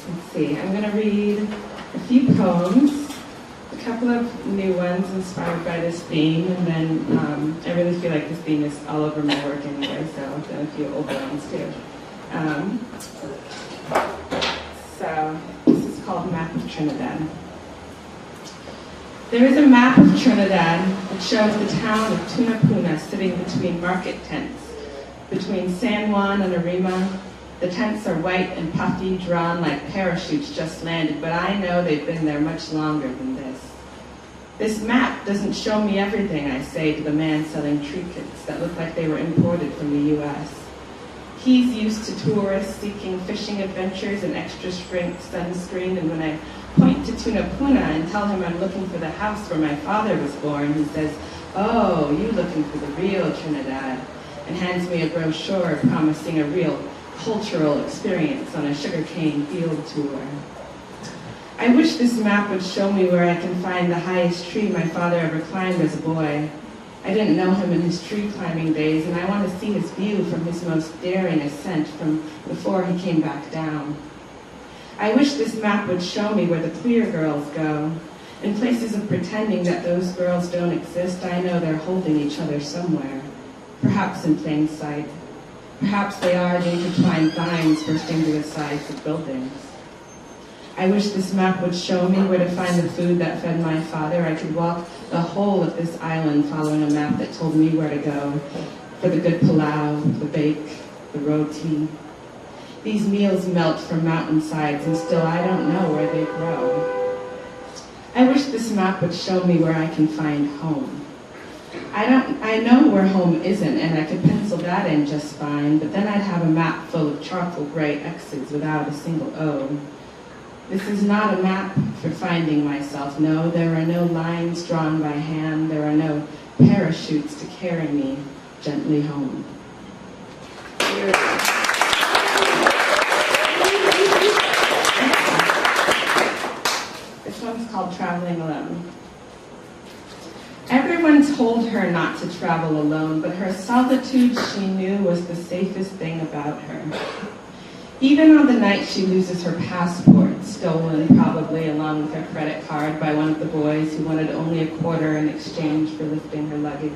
Let's see, I'm going to read a few poems, a couple of new ones inspired by this theme, and then I really feel like this theme is all over my work anyway, so I've done a few old ones too. So this is called Map of Trinidad. There is a map of Trinidad that shows the town of Tunapuna sitting between market tents, between San Juan and Arima. The tents are white and puffy, drawn like parachutes just landed, but I know they've been there much longer than this. This map doesn't show me everything, I say to the man selling trinkets that look like they were imported from the U.S. He's used to tourists seeking fishing adventures and extra strength sunscreen, and when I point to Tunapuna and tell him I'm looking for the house where my father was born, he says, "Oh, you looking for the real Trinidad," and hands me a brochure promising a real cultural experience on a sugarcane field tour. I wish this map would show me where I can find the highest tree my father ever climbed as a boy. I didn't know him in his tree climbing days, and I want to see his view from his most daring ascent from before he came back down. I wish this map would show me where the clear girls go. In places of pretending that those girls don't exist, I know they're holding each other somewhere, perhaps in plain sight. Perhaps they are the intertwined vines bursting to the sides of buildings. I wish this map would show me where to find the food that fed my father. I could walk the whole of this island following a map that told me where to go for the good palau, the bake, the roti. These meals melt from mountainsides, and still I don't know where they grow. I wish this map would show me where I can find home. I know where home isn't, and I could pencil that in just fine, but then I'd have a map full of charcoal gray X's without a single O. This is not a map for finding myself. No, there are no lines drawn by hand. There are no parachutes to carry me gently home. This one's called Traveling Alone. Everyone told her not to travel alone, but her solitude, she knew, was the safest thing about her. Even on the night she loses her passport, stolen probably along with her credit card by one of the boys who wanted only a quarter in exchange for lifting her luggage,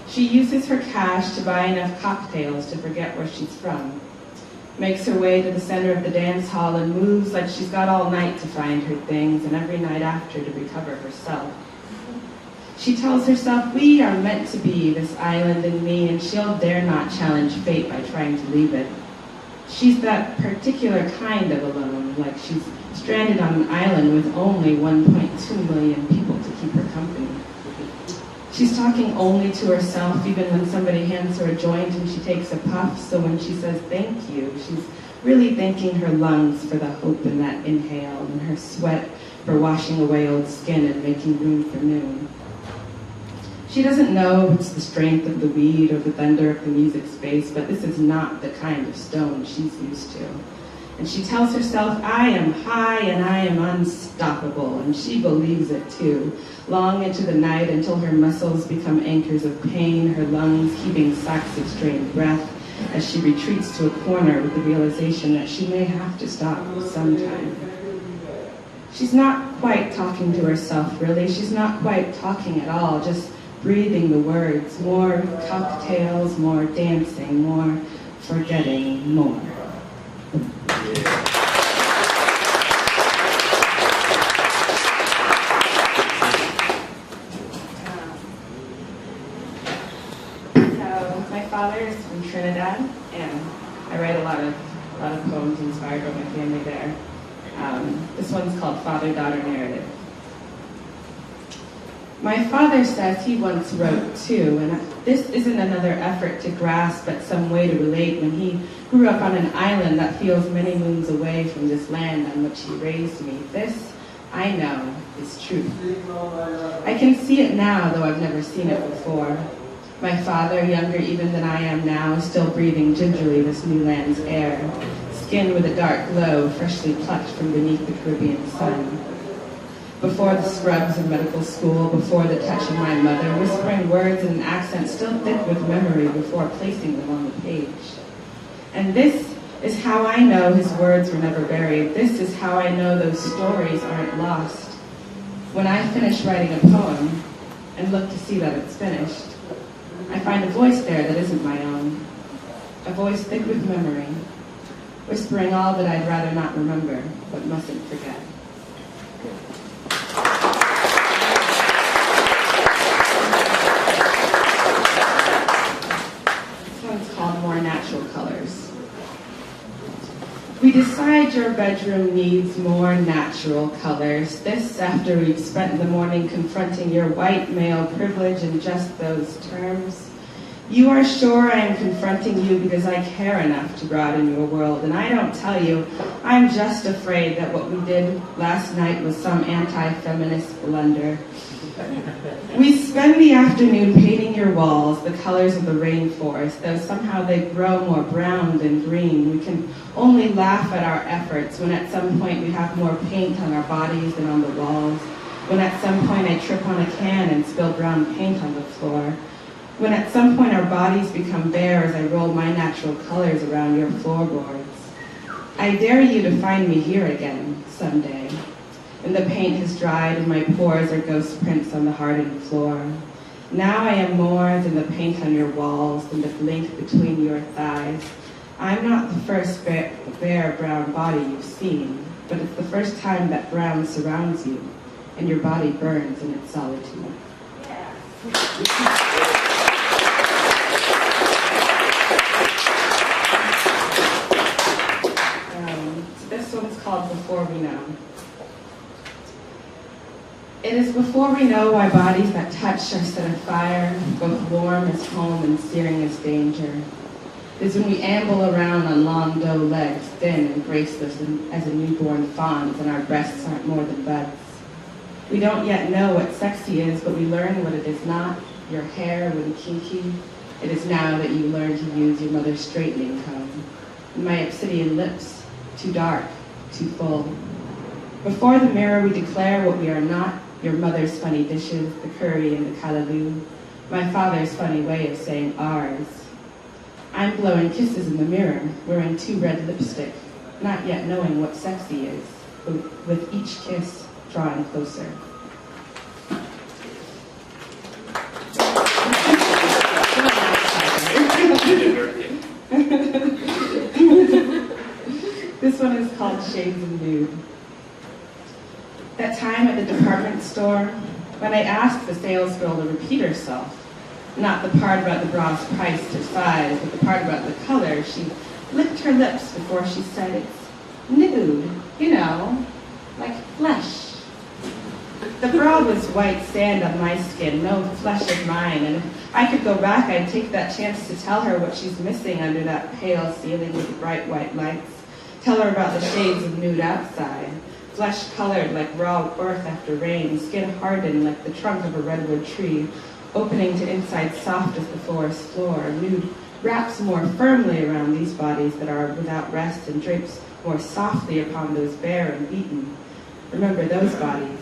she uses her cash to buy enough cocktails to forget where she's from, makes her way to the center of the dance hall and moves like she's got all night to find her things and every night after to recover herself. She tells herself, we are meant to be, this island and me, and she'll dare not challenge fate by trying to leave it. She's that particular kind of alone, like she's stranded on an island with only 1.2 million people to keep her company. She's talking only to herself, even when somebody hands her a joint and she takes a puff, so when she says thank you, she's really thanking her lungs for the hope in that inhale, and her sweat for washing away old skin and making room for new. She doesn't know if it's the strength of the weed or the thunder of the music space, but this is not the kind of stone she's used to. And she tells herself, I am high and I am unstoppable, and she believes it too, long into the night until her muscles become anchors of pain, her lungs keeping sacks of strained breath as she retreats to a corner with the realization that she may have to stop sometime. She's not quite talking to herself, really. She's not quite talking at all, just breathing the words, more cocktails, more dancing, more forgetting, more. So my father is from Trinidad, and I write a lot of poems inspired by my family there. This one's called Father-Daughter Narrative. My father says he once wrote too, and this isn't another effort to grasp at some way to relate when he grew up on an island that feels many moons away from this land on which he raised me. This, I know, is truth. I can see it now, though I've never seen it before. My father, younger even than I am now, is still breathing gingerly this new land's air, skin with a dark glow freshly plucked from beneath the Caribbean sun. Before the scrubs of medical school, before the touch of my mother, whispering words in an accent still thick with memory before placing them on the page. And this is how I know his words were never buried. This is how I know those stories aren't lost. When I finish writing a poem and look to see that it's finished, I find a voice there that isn't my own, a voice thick with memory, whispering all that I'd rather not remember, but mustn't forget. This one's called More Natural Colors. We decide your bedroom needs more natural colors. This after we've spent the morning confronting your white male privilege in just those terms. You are sure I am confronting you because I care enough to broaden your world, and I don't tell you, I'm just afraid that what we did last night was some anti-feminist blunder. We spend the afternoon painting your walls the colors of the rainforest, though somehow they grow more brown than green. We can only laugh at our efforts when at some point we have more paint on our bodies than on the walls, when at some point I trip on a can and spill brown paint on the floor, when at some point our bodies become bare as I roll my natural colors around your floorboards. I dare you to find me here again someday, and the paint has dried and my pores are ghost prints on the hardened floor. Now I am more than the paint on your walls, than the blink between your thighs. I'm not the first bare brown body you've seen, but it's the first time that brown surrounds you, and your body burns in its solitude. This one's called Before We Know. It is before we know why bodies that touch are set afire, both warm as home and searing as danger. It is when we amble around on long doe legs, thin and graceless as a newborn fawn's, and our breasts aren't more than buds. We don't yet know what sexy is, but we learn what it is not. Your hair, when kinky, it is now that you learn to use your mother's straightening comb. And my obsidian lips, too dark, too full. Before the mirror we declare what we are not, your mother's funny dishes, the curry and the callaloo, my father's funny way of saying ours. I'm blowing kisses in the mirror, wearing too red lipstick, not yet knowing what sexy is, with each kiss drawing closer. This one is called Shades of Nude. That time at the department store, when I asked the salesgirl to repeat herself, not the part about the bra's price or size, but the part about the color, she licked her lips before she said, "It's nude, you know, like flesh." The bra was white sand on my skin, no flesh of mine, and if I could go back, I'd take that chance to tell her what she's missing under that pale ceiling with the bright white lights, tell her about the shades of nude outside, flesh colored like raw earth after rain, skin hardened like the trunk of a redwood tree, opening to inside soft as the forest floor. Nude wraps more firmly around these bodies that are without rest and drapes more softly upon those bare and beaten. Remember those bodies.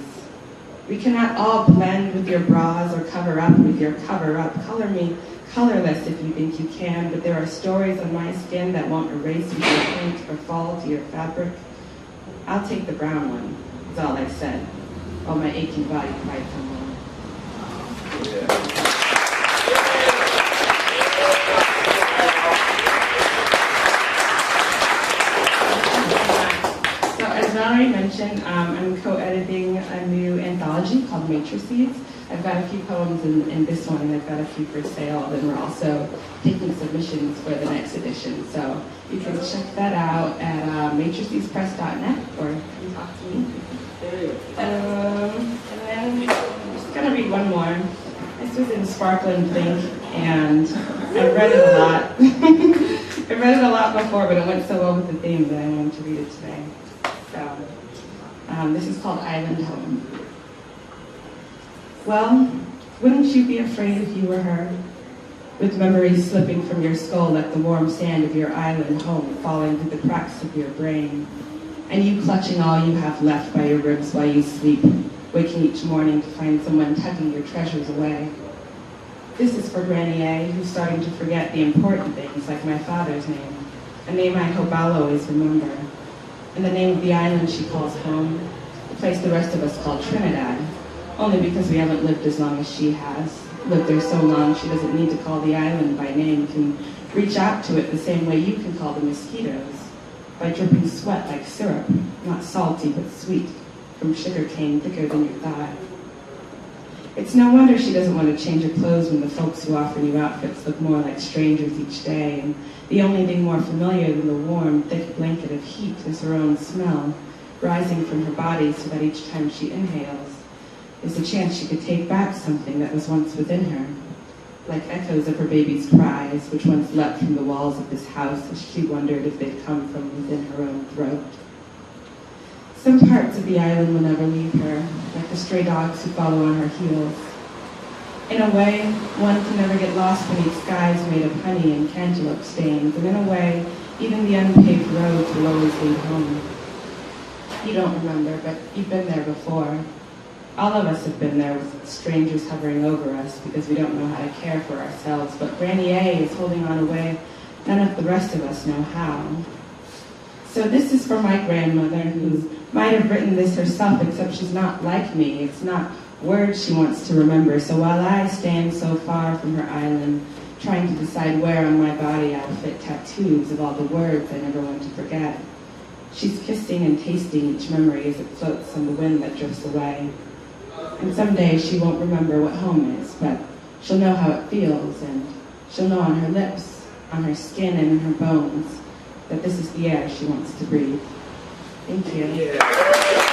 We cannot all blend with your bras or cover up with your cover-up. Color me colorless if you think you can, but there are stories on my skin that won't erase with your paint or fall to your fabric. I'll take the brown one, is all I said, while my aching body cried for more. So as Valerie mentioned, I'm co-editing a new anthology called Matrices. I've got a few poems in this one, and I've got a few for sale, and we're also taking submissions for the next edition. So you can check that out at matricespress.net, or you can talk to me. And then I'm just going to read one more. This was in Sparkling Pink, and I read it a lot. I read it a lot before, but it went so well with the theme that I wanted to read it today. So this is called Island Home. Well, wouldn't you be afraid if you were her? With memories slipping from your skull like the warm sand of your island home falling through the cracks of your brain, and you clutching all you have left by your ribs while you sleep, waking each morning to find someone tucking your treasures away. This is for Granny A, who's starting to forget the important things like my father's name, a name I hope I'll always remember, and the name of the island she calls home, the place the rest of us call Trinidad, only because we haven't lived as long as she has. Lived there so long she doesn't need to call the island by name, can reach out to it the same way you can call the mosquitoes, by dripping sweat like syrup, not salty but sweet, from sugar cane thicker than your thigh. It's no wonder she doesn't want to change her clothes when the folks who offer new outfits look more like strangers each day, and the only thing more familiar than the warm, thick blanket of heat is her own smell, rising from her body so that each time she inhales is a chance she could take back something that was once within her, like echoes of her baby's cries, which once leapt from the walls of this house as she wondered if they'd come from within her own throat. Some parts of the island will never leave her, like the stray dogs who follow on her heels. In a way, one can never get lost beneath skies made of honey and cantaloupe stains, and in a way, even the unpaved roads will always lead home. You don't remember, but you've been there before. All of us have been there with strangers hovering over us because we don't know how to care for ourselves, but Granny A is holding on a way none of the rest of us know how. So this is for my grandmother, who might have written this herself, except she's not like me. It's not words she wants to remember. So while I stand so far from her island, trying to decide where on my body I'll fit tattoos of all the words I never want to forget, she's kissing and tasting each memory as it floats on the wind that drifts away. And someday she won't remember what home is, but she'll know how it feels, and she'll know on her lips, on her skin, and in her bones that this is the air she wants to breathe. Thank you. Yeah.